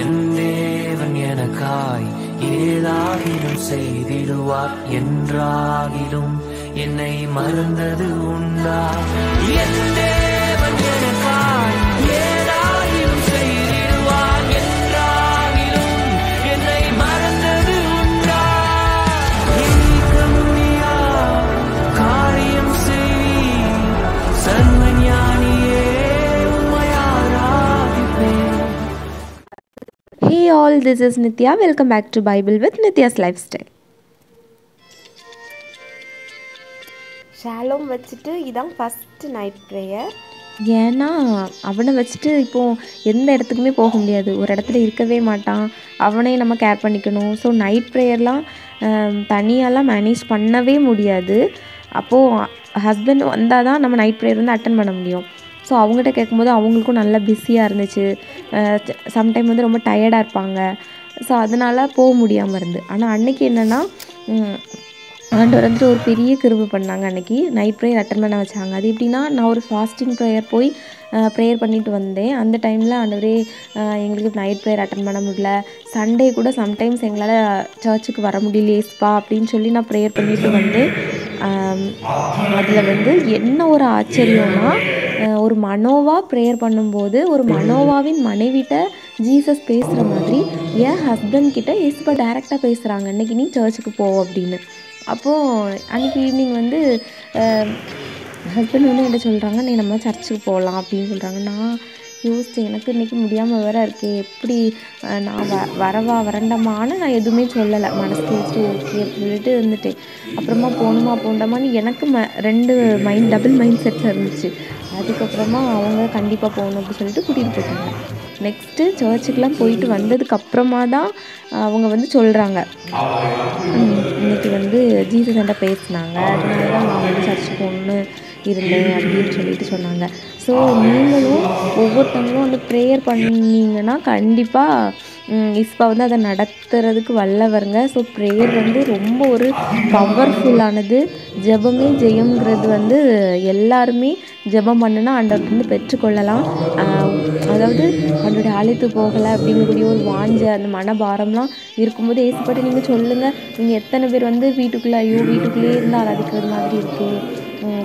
என் தேவன் எனக்காய் ஏதாகிலும் செய்திடுவார், என்றாகிலும் என்னை மறந்தது உண்டா? என் தேவன் எனக்காய் ஏதாகிலும் செய்திடுவார், என்றாகிலும் என்னை மறந்தது உண்டா? கண்ணியா காரியம் செய் சர்வஞானியே, உம்மையாராதிப்பேன். Hey all, this is Nitya. Welcome back to Bible with Nitya's Lifestyle. Shalom வச்சுட்டு இதான் ஃபஸ்ட்டு நைட் ப்ரேயர். ஏன்னா அவனை வச்சுட்டு இப்போது எந்த இடத்துக்குமே போக முடியாது, ஒரு இடத்துல இருக்கவே மாட்டான், அவனே நம்ம கேர் பண்ணிக்கணும். ஸோ நைட் ப்ரேயர்லாம் தனியாலாம் மேனேஜ் பண்ணவே முடியாது. அப்போது ஹஸ்பண்ட் வந்தால் தான் நம்ம நைட் ப்ரேயர் வந்து அட்டன் பண்ண முடியும். ஸோ அவங்ககிட்ட கேட்கும்போது அவங்களுக்கும் நல்லா பிஸியாக இருந்துச்சு, சம்டைம் வந்து ரொம்ப டயர்டாக இருப்பாங்க. ஸோ அதனால் போக முடியாமல் இருந்து. ஆனால் அன்றைக்கி என்னென்னா ஆண்டவர் வந்துட்டு ஒரு பெரிய கிருபை பண்ணாங்க. அன்றைக்கி நைட் ப்ரேயர் அட்டன் பண்ண வச்சாங்க. அது எப்படின்னா, நான் ஒரு ஃபாஸ்டிங் ப்ரேயர் போய் ப்ரேயர் பண்ணிட்டு வந்தேன். அந்த டைமில் ஆண்டவரே எங்களுக்கு நைட் ப்ரேயர் அட்டன் பண்ண முடியல, சண்டே கூட சம்டைம்ஸ் எங்களால் சர்ச்சுக்கு வர முடியலையேஸ்பா அப்படின்னு சொல்லி நான் ப்ரேயர் பண்ணிட்டு வந்தேன். அதில் வந்து என்ன ஒரு ஆச்சரியம்னா, ஒரு மனோவா ப்ரேயர் பண்ணும்போது ஒரு மனோவாவின் மனைவிட்ட ஜீசஸ் பேசுகிற மாதிரி என் ஹஸ்பண்ட் கிட்ட ஏசுப்பா டைரெக்டாக பேசுகிறாங்க, இன்றைக்கி நீ சர்ச்சுக்கு போ அப்படின்னு. அப்போது அன்றைக்கி ஈவினிங் வந்து ஹஸ்பண்ட் வந்து என்ன சொல்கிறாங்க, நீ நம்ம சர்ச்சுக்கு போகலாம் அப்படின்னு சொல்கிறாங்க. நான் யோசித்தேன், எனக்கு இன்றைக்கி முடியாமல் வேறு இருக்கே, எப்படி நான் வரவா வரண்டாமான்னு நான் எதுவுமே சொல்லலை, மனசு வச்சுட்டு ஓகே அப்படின்னு சொல்லிட்டு இருந்துட்டேன். அப்புறமா போகணுமா போண்டாமான்னு எனக்கு டபுள் மைண்ட் செட்டில் இருந்துச்சு. அதுக்கப்புறமா அவங்க கண்டிப்பாக போகணும் அப்படின்னு சொல்லிட்டு கூட்டிகிட்டு போயிட்டாங்க. நெக்ஸ்ட்டு சர்ச்சுக்கெலாம் போயிட்டு வந்ததுக்கப்புறமா தான் அவங்க வந்து சொல்கிறாங்க, இன்றைக்கி வந்து ஜீசஸ் என்கிட்ட பேசினாங்க, அதனால தான் நான் வந்து சர்ச்சுக்கு போகணுன்னு இருந்தேன் அப்படின்னு சொல்லிட்டு சொன்னாங்க. ஸோ நீங்களும் ஒவ்வொருத்தவங்களும் வந்து ப்ரேயர் பண்ணிங்கன்னா கண்டிப்பாக இஸ்பா வந்து அதை நடத்துறதுக்கு வல்லவருங்க. ஸோ ப்ரேயர் வந்து ரொம்ப ஒரு பவர்ஃபுல்லானது. ஜெபமே ஜெயம்ங்கிறது வந்து எல்லாருமே ஜெபம் பண்ணுனா ஆண்டவர்கிட்ட வந்து பெற்றுக்கொள்ளலாம். அதாவது ஆண்டவருடைய ஆலயத்துக்கு போகலை அப்படிங்கக்கூடிய ஒரு வாஞ்சை, அந்த மனபாரம்லாம் இருக்கும்போது ஏசுப்பாட்டு நீங்கள் சொல்லுங்கள். நீங்கள் எத்தனை பேர் வந்து வீட்டுக்குள்ளேயே இருந்து ஆராதிக்கிறது மாதிரி இருக்குது,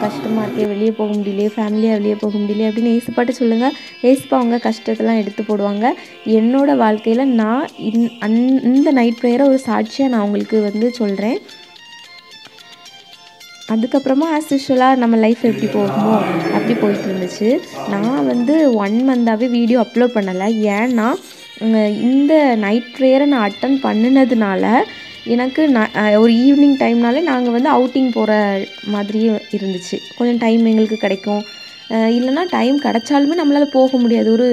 கஷ்டமாக இருக்கே, வெளியே போக முடியலையே, ஃபேமிலியாக வெளியே போக முடியலையே அப்படின்னு ஏசுப்பாட்டு சொல்லுங்கள். ஏசுப்பா அவங்க கஷ்டத்தெல்லாம் எடுத்து போடுவாங்க. என்னோடய வாழ்க்கையில் நான் இந்த நைட் ப்ரேயரை ஒரு சாட்சியாக நான் உங்களுக்கு வந்து சொல்கிறேன். அதுக்கப்புறமா ஆஸ் யூஷுவலாக நம்ம லைஃப் எப்படி போகுமோ அப்படி போயிட்டு இருந்துச்சு. நான் வந்து 1 மந்தாகவே வீடியோ அப்லோட் பண்ணலை. ஏன்னா இந்த நைட் ப்ரேயரை நான் அட்டன் பண்ணினதுனால எனக்கு ஒரு ஈவினிங் டைம்னாலே நாங்கள் வந்து அவுட்டிங் போகிற மாதிரியே இருந்துச்சு. கொஞ்சம் டைம் எங்களுக்கு கிடைக்கும், இல்லைனா டைம் கிடைச்சாலுமே நம்மளால் போக முடியாது. ஒரு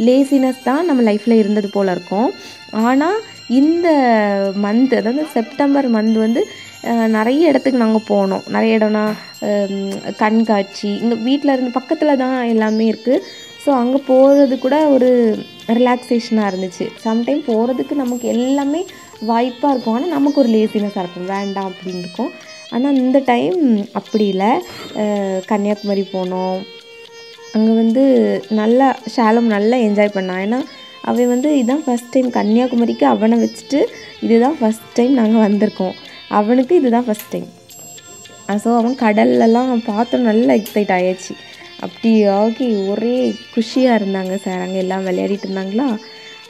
லேசினஸ் தான் நம்ம லைஃப்பில் இருந்தது போல் இருக்கும். ஆனால் இந்த மந்த், அதாவது செப்டம்பர் மந்த் வந்து நிறைய இடத்துக்கு நாங்கள் போனோம். நிறைய இடம்னா கண்காட்சி, இங்கே வீட்டில் இருந்து பக்கத்தில் தான் எல்லாமே இருக்குது. ஸோ அங்கே போகிறது கூட ஒரு ரிலாக்ஸேஷனாக இருந்துச்சு. சம்டைம் போகிறதுக்கு நமக்கு எல்லாமே வாய்ப்பாக இருக்கும், ஆனால் நமக்கு ஒரு லேசினஸாக இருக்கும், வேண்டாம் அப்படின்னு இருக்கும். ஆனால் இந்த டைம் அப்படி இல்லை. கன்னியாகுமரி போனோம். அங்கே வந்து நல்லா ஷாሎም நல்லா என்ஜாய் பண்ணான். ஏன்னா அவன் வந்து இதுதான் ஃபஸ்ட் டைம் கன்னியாகுமரிக்கு அவனை வச்சுட்டு இதுதான் ஃபஸ்ட் டைம் நாங்கள் வந்திருக்கோம். அவனுக்கு இதுதான் ஃபஸ்ட் டைம். ஸோ அவன் கடல்லலாம் பார்த்து நல்லா எக்ஸைட் ஆயாச்சு. அப்படி ஆகி ஒரே குஷியாக இருந்தாங்க சார். அங்கே எல்லாம் விளையாடிட்டு இருந்தாங்களா.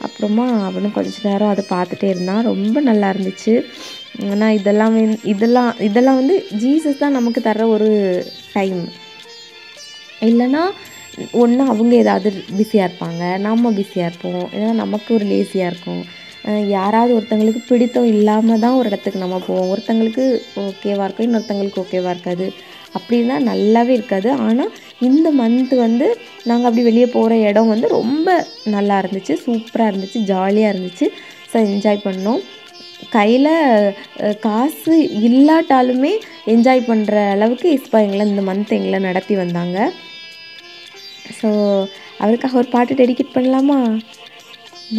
அப்புறமா அவனும் கொஞ்ச நேரம் அதை பார்த்துட்டே இருந்தான். ரொம்ப நல்லா இருந்துச்சு. ஆனால் இதெல்லாம் வந்து ஜீசஸ் தான் நமக்கு தர்ற ஒரு டைம். இல்லைன்னா ஒன்று அவங்க ஏதாவது பிஸியாக இருப்பாங்க, நம்ம பிஸியாக இருப்போம், ஏன்னா நமக்கு ஒரு லேசியாக இருக்கும். யாராவது ஒருத்தங்களுக்கு பிடித்தம் இல்லாமல் தான் ஒரு இடத்துக்கு நம்ம போவோம். ஒருத்தங்களுக்கு ஓகேவாக இருக்கும், இன்னொருத்தங்களுக்கு ஓகேவாக இருக்காது. அப்படின்னா நல்லாவே இருக்காது. ஆனால் இந்த மந்த்து வந்து நாங்கள் அப்படி வெளியே போகிற இடம் வந்து ரொம்ப நல்லா இருந்துச்சு, சூப்பராக இருந்துச்சு, ஜாலியாக இருந்துச்சு. ஸோ என்ஜாய் பண்ணோம். கையில் காசு இல்லாட்டாலுமே என்ஜாய் பண்ணுற அளவுக்கு இஸ்பா இந்த மந்த் எங்களை நடத்தி வந்தாங்க. ஸோ அவருக்காக ஒரு பாட்டு டெடிகேட் பண்ணலாமா?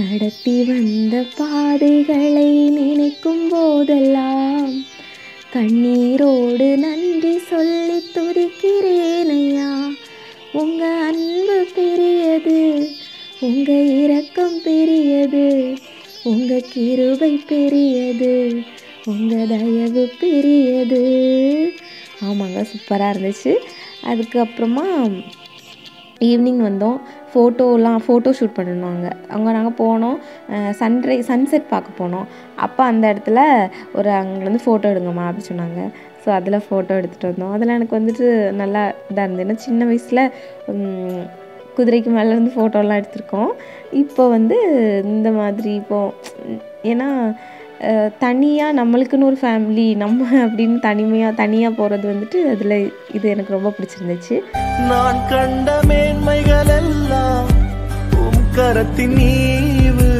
நடத்தி வந்த பாதைகளை நினைக்கும் போதெல்லாம் கண்ணீரோடு நன்றி சொல்லி துதிக்கிறேனையா. உங்கள் உங்கள் இரக்கம் பெரியது, உங்கள் கிருபை பெரியது, உங்கள் தயவு பெரியது. ஆமாங்க, சூப்பராக இருந்துச்சு. அதுக்கப்புறமா ஈவினிங் வந்தோம். ஃபோட்டோ ஷூட் பண்ணணுங்க. அங்கே நாங்கள் போனோம். சன்செட் பார்க்க போனோம். அப்போ அந்த இடத்துல அங்கேருந்து ஃபோட்டோ எடுங்கம்மா அப்படின்னு சொன்னாங்க. ஸோ அதில் ஃபோட்டோ எடுத்துகிட்டு வந்தோம். அதில் எனக்கு வந்துட்டு நல்லா இதாக இருந்தது. ஏன்னா சின்ன வயசில் குதிரைக்கு மேலேருந்து ஃபோட்டோலாம் எடுத்திருக்கோம். இப்போ இந்த மாதிரி ஏன்னா தனியாக நம்மளுக்குன்னு ஒரு ஃபேமிலி நம்ம அப்படின்னு தனியாக போகிறது அதில் இது எனக்கு ரொம்ப பிடிச்சிருந்துச்சு. நான் கண்ட மேன்மைகள் எல்லாம் உம் கரத்தின் ஈவு,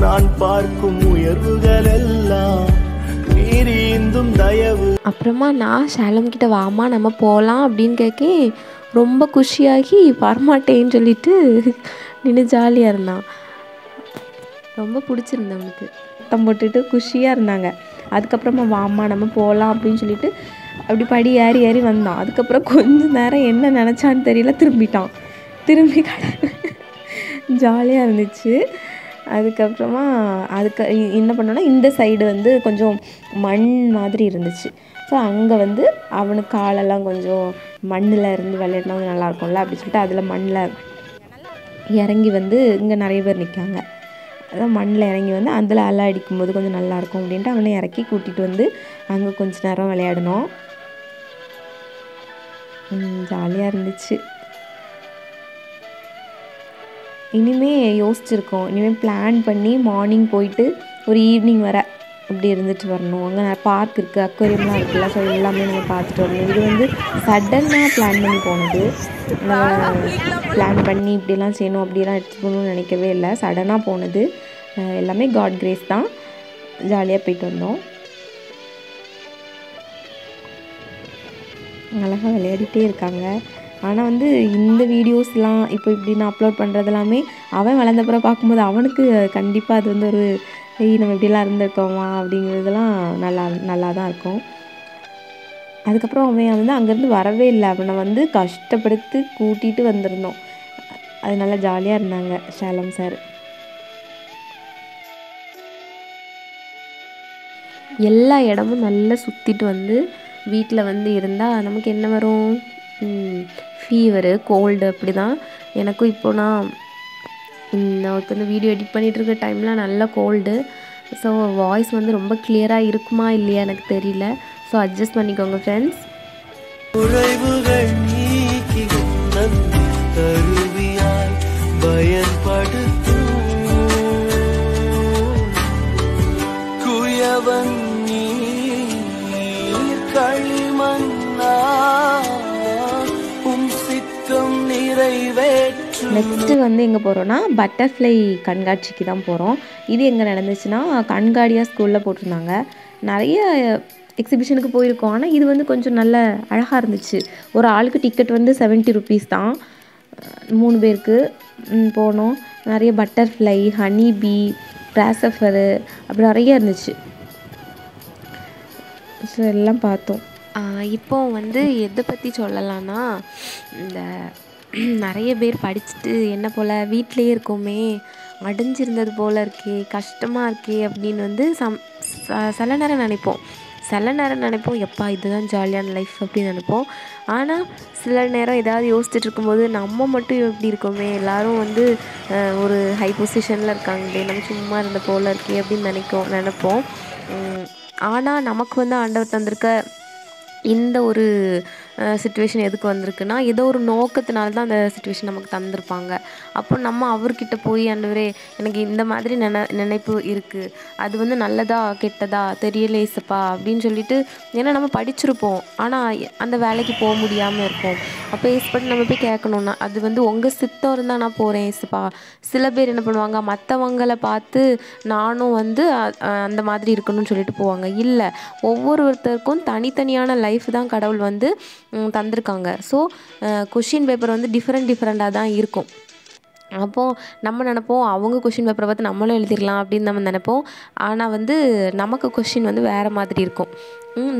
நான் பார்க்கும் உயர்வுகள் எல்லாம் நீரீந்தும் தயவு. அப்புறமா நான் ஷாலம் கிட்ட வாமா நம்ம போகலாம் அப்படின்னு கேட்க ரொம்ப குஷியாகி வரமாட்டேன்னு சொல்லிட்டு நின்று ஜாலியாக இருந்தான். ரொம்ப பிடிச்சிருந்தேன் அவனுக்கு. சத்தம் போட்டுட்டு குஷியாக இருந்தாங்க. அதுக்கப்புறமா வாமா நம்ம போகலாம் அப்படின்னு சொல்லிட்டு அப்படி படி ஏறி வந்தான். அதுக்கப்புறம் கொஞ்சம் நேரம் என்ன நினச்சான்னு தெரியல, திரும்பி ஜாலியாக இருந்துச்சு. அதுக்கப்புறமா என்ன பண்ணோன்னா இந்த சைடு கொஞ்சம் மண் மாதிரி இருந்துச்சு. ஸோ அங்கே அவனுக்கு காலெல்லாம் கொஞ்சம் மண்ணில் இருந்து விளையாடினா நல்லாயிருக்கும்ல அப்படின்னு சொல்லிட்டு அதில் மண்ணில் இறங்கி இங்கே நிறைய பேர் நிற்காங்க. அதான் மண்ணில் இறங்கி அதில் அலை அடிக்கும்போது கொஞ்சம் நல்லாயிருக்கும் அப்படின்ட்டு அவனை இறக்கி கூட்டிகிட்டு அங்கே கொஞ்சம் நேரம் விளையாடினோம். ஜாலியாக இருந்துச்சு. இனிமேல் யோசிச்சுருக்கோம், இனிமேல் பிளான் பண்ணி மார்னிங் போயிட்டு ஒரு ஈவினிங் வர அப்படி இருந்துட்டு வரணும். அங்கே நிறைய பார்க் இருக்குது, அக்வேரியம்லாம் இருக்குல்ல. ஸோ எல்லாமே நம்ம பார்த்துட்டு வரணும். இது சடனாக பிளான் பண்ணி போனது. பிளான் பண்ணி இப்படிலாம் செய்யணும் அப்படிலாம் எடுத்துகிட்டு போகணும்னு நினைக்கவே இல்லை. சடனாக போனது. எல்லாமே காட் கிரேஸ் தான். ஜாலியாக போயிட்டு வந்தோம். அழகாக விளையாடிட்டே இருக்காங்க. ஆனால் இந்த வீடியோஸ்லாம் இப்போ இப்படி நான் அப்லோட் பண்ணுறது எல்லாமே அவன் வளர்ந்தப்புறம் பார்க்கும்போது அவனுக்கு கண்டிப்பாக அது ஒரு நம்ம இப்படிலாம் இருந்திருக்கோமா அப்படிங்கிறதுலாம் நல்லா தான் இருக்கும். அதுக்கப்புறம் அவன் அங்கேருந்து வரவே இல்லை. அவனை கஷ்டப்படுத்தி கூட்டிகிட்டு வந்திருந்தோம். அது நல்லா ஜாலியாக இருந்தாங்க ஷாலம் சார். எல்லா இடமும் நல்லா சுற்றிட்டு வீட்டில் இருந்தால் நமக்கு என்ன வரும்? Fever, cold. அப்படி தான் எனக்கும். இப்போது நான் இப்போ வீடியோ எடிட் பண்ணிகிட்டு இருக்க டைமில் நல்லா கோல்டு. ஸோ வாய்ஸ் ரொம்ப கிளியராக இருக்குமா இல்லையா எனக்கு தெரியல. ஸோ அட்ஜஸ்ட் பண்ணிக்கோங்க ஃப்ரெண்ட்ஸ். உழைவுகள் நீக்கி கருவியாய் பயன்படுத்தும் குயவன் நீர் களிமண்ணா உம் சித்தம் நிறைவேற்று. நெக்ஸ்ட்டு எங்கே போகிறோன்னா பட்டர்ஃப்ளை கண்காட்சிக்கு தான் போகிறோம். இது எங்கே நடந்துச்சுன்னா கண்காடியா ஸ்கூலில் போட்டிருந்தாங்க. நிறைய எக்ஸிபிஷனுக்கு போயிருக்கோம். ஆனால் இது கொஞ்சம் நல்ல அழகாக இருந்துச்சு. ஒரு ஆளுக்கு டிக்கெட் 70 rupees தான். 3 பேருக்கு போனோம். நிறைய பட்டர்ஃப்ளை, ஹனி பீ, கிராஸஃபரு அப்படி நிறைய இருந்துச்சு. ஸோ எல்லாம் பார்த்தோம். இப்போ எதை பற்றி சொல்லலான்னா, இந்த நிறைய பேர் படிச்சுட்டு என்ன போல் வீட்டிலையே இருக்கோமே, அடைஞ்சிருந்தது போல் இருக்கே, கஷ்டமாக இருக்கே அப்படின்னு சில நேரம் நினைப்போம் எப்பா இதுதான் ஜாலியான லைஃப் அப்படின்னு நினைப்போம். ஆனால் சில நேரம் ஏதாவது யோசிச்சுட்டு இருக்கும்போது நம்ம மட்டும் எப்படி இருக்கோமே, எல்லோரும் ஒரு ஹை பொசிஷனில் இருக்காங்களே, நம்ம சும்மா இருந்த போல் இருக்கே அப்படின்னு நினைப்போம். ஆனால் நமக்கு ஆண்டவர் தந்திருக்க இந்த ஒரு சிச்சுவேஷன் எதுக்கு வந்திருக்குன்னா, ஏதோ ஒரு நோக்கத்தினால தான் அந்த சிச்சுவேஷன் நமக்கு தந்திருப்பாங்க. அப்போ நம்ம அவர்கிட்ட போய் ஆண்டவரே எனக்கு இந்த மாதிரி நினைப்பு இருக்குது, அது நல்லதா கெட்டதா தெரியல ஏசப்பா அப்படின்னு சொல்லிட்டு. ஏன்னா நம்ம படிச்சிருப்போம், ஆனால் அந்த வேலைக்கு போக முடியாமல் இருப்போம். அப்போ ஏசப்பட்டு நம்ம போய் கேட்கணுன்னா அது உங்கள் சித்தம் இருந்தால் நான் போகிறேன் ஏசப்பா. சில பேர் என்ன பண்ணுவாங்க, மற்றவங்களை பார்த்து நானும் அந்த மாதிரி இருக்கணும்னு சொல்லிட்டு போவாங்க. இல்லை, ஒவ்வொருத்தருக்கும் தனித்தனியான லைஃப் தான் கடவுள் தந்திருக்காங்க. ஸோ கொஷின் பேப்பர் டிஃப்ரெண்ட்டாக தான் இருக்கும். அப்போது நம்ம நினைப்போம் அவங்க கொஷின் பேப்பரை பார்த்து நம்மளும் எழுதிடலாம் அப்படின்னு நம்ம நினைப்போம். ஆனால் நமக்கு கொஷின் வேறு மாதிரி இருக்கும்.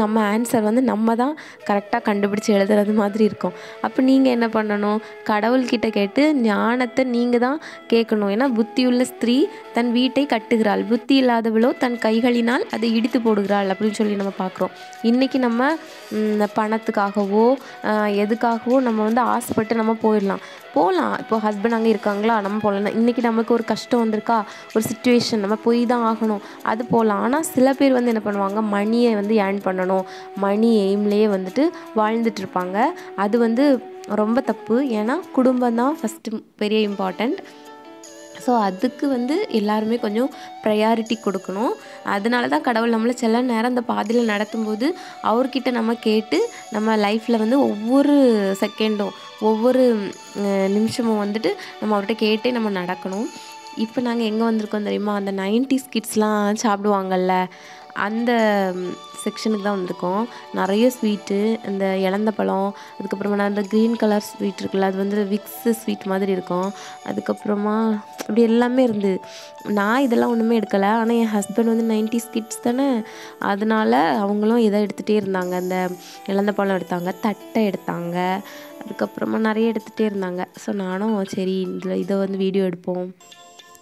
நம்ம ஆன்சர் வந்து நம்ம தான் கரெக்டாக கண்டுபிடிச்சி எழுதுறது மாதிரி இருக்கும். அப்போ நீங்கள் என்ன பண்ணணும், கடவுள்கிட்ட கேட்டு ஞானத்தை நீங்கள் தான் கேட்கணும். ஏன்னா புத்தியுள்ள ஸ்திரீ தன் வீட்டை கட்டுகிறாள், புத்தி இல்லாதவளோ தன் கைகளினால் அதை இடித்து போடுகிறாள் அப்படின்னு சொல்லி நம்ம பார்க்குறோம். இன்றைக்கி நம்ம பணத்துக்காகவோ எதுக்காகவோ நம்ம வந்து ஆசைப்பட்டு நம்ம போகலாம். இப்போ ஹஸ்பண்ட் அங்கே இருக்காங்களா, நம்ம போகலாம். இன்றைக்கி நமக்கு ஒரு கஷ்டம் வந்திருக்கா, ஒரு சுச்சுவேஷன், நம்ம போய் தான் ஆகணும், அது போகலாம். ஆனால் சில பேர் வந்து என்ன பண்ணுவாங்க, மணியை வந்து ஏர்ன் பண்ணணும், மணி எய்ம்லேயே வந்துட்டு வாழ்ந்துட்டு இருப்பாங்க. அது வந்து ரொம்ப தப்பு. ஏன்னா குடும்பம் தான் ஃபஸ்ட்டு பெரிய இம்பார்ட்டண்ட். ஸோ அதுக்கு வந்து எல்லாருமே கொஞ்சம் ப்ரையாரிட்டி கொடுக்கணும். அதனால தான் கடவுள் நம்மளை சில நேரம் அந்த பாதையில் நடத்தும்போது அவர்கிட்ட நம்ம கேட்டு நம்ம லைஃப்பில் வந்து ஒவ்வொரு செகண்டும் ஒவ்வொரு நிமிஷமும் வந்துட்டு நம்ம அவர்கிட்ட கேட்டே நம்ம நடக்கணும். இப்போ நாங்கள் எங்கே வந்திருக்கோம் தெரியுமா, அந்த 90s கிட்ஸ்லாம் சாப்பிடுவாங்கல்ல அந்த செக்ஷனுக்கு தான் வந்திருக்கோம். நிறைய ஸ்வீட்டு, இந்த இலந்த பழம், அதுக்கப்புறமா அந்த க்ரீன் கலர் ஸ்வீட் இருக்குல்ல, அது வந்து விக்ஸு ஸ்வீட் மாதிரி இருக்கும். அதுக்கப்புறமா அப்படி எல்லாமே இருந்து நான் இதெல்லாம் ஒன்றுமே எடுக்கலை. ஆனால் என் ஹஸ்பண்ட் வந்து 90s கிட்ஸ் தானே, அதனால அவங்களும் இதை எடுத்துகிட்டே இருந்தாங்க. அந்த இலந்த பழம் எடுத்தாங்க, தட்டை எடுத்தாங்க, அதுக்கப்புறமா நிறைய எடுத்துகிட்டே இருந்தாங்க. ஸோ நானும் சரி இதை வந்து வீடியோ எடுப்போம்,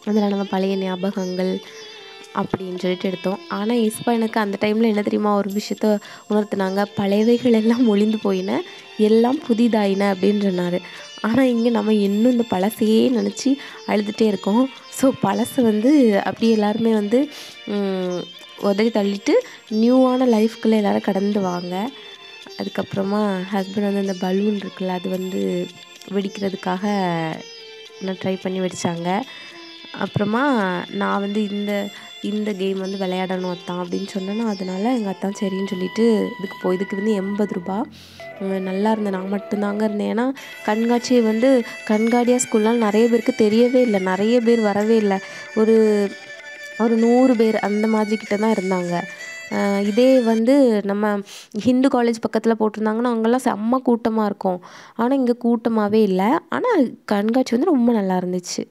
அதில் நம்ம பழைய ஞாபகங்கள் அப்படின்னு சொல்லிட்டு எடுத்தோம். ஆனால் இஸ்பா எனக்கு அந்த டைமில் என்ன தெரியுமா ஒரு விஷயத்த உணர்த்தினாங்க, பழையவைகள் எல்லாம் ஒளிந்து போயின, எல்லாம் புதிதாயின அப்படின்னு சொன்னார். ஆனால் இங்கே நம்ம இன்னும் இந்த பழசையே நினச்சி அழுதுகிட்டே இருக்கோம். ஸோ பழசை வந்து அப்படியே எல்லாருமே வந்து உதறி தள்ளிட்டு நியூவான லைஃப்குள்ளே எல்லோரும் கடந்து வாங்க. அதுக்கப்புறமா ஹஸ்பண்ட் வந்து அந்த பலூன் இருக்குல்ல, அது வந்து வெடிக்கிறதுக்காக நான் ட்ரை பண்ணி வெடித்தாங்க. அப்புறமா நான் வந்து இந்த கேம் வந்து விளையாடணும் அத்தான் அப்படின்னு சொன்னேன்னா, அதனால எங்கள் அத்தான் சரின்னு சொல்லிட்டு இதுக்கு வந்து 80 ரூபா. நல்லா இருந்தேன், நான் மட்டும்தாங்க இருந்தேன். ஏன்னா கண்காட்சியை வந்து கண்காடியா ஸ்கூல்லாம் நிறைய பேருக்கு தெரியவே இல்லை, நிறைய பேர் வரவே இல்லை. ஒரு 100 பேர் அந்த மாதிரி கிட்ட தான் இருந்தாங்க. இதே வந்து நம்ம ஹிந்து காலேஜ் பக்கத்தில் போட்டிருந்தாங்கன்னா அங்கெல்லாம் செம்ம கூட்டமாக இருக்கும். ஆனால் இங்கே கூட்டமாகவே இல்லை. ஆனால் கண்காட்சி வந்து ரொம்ப நல்லா இருந்துச்சு.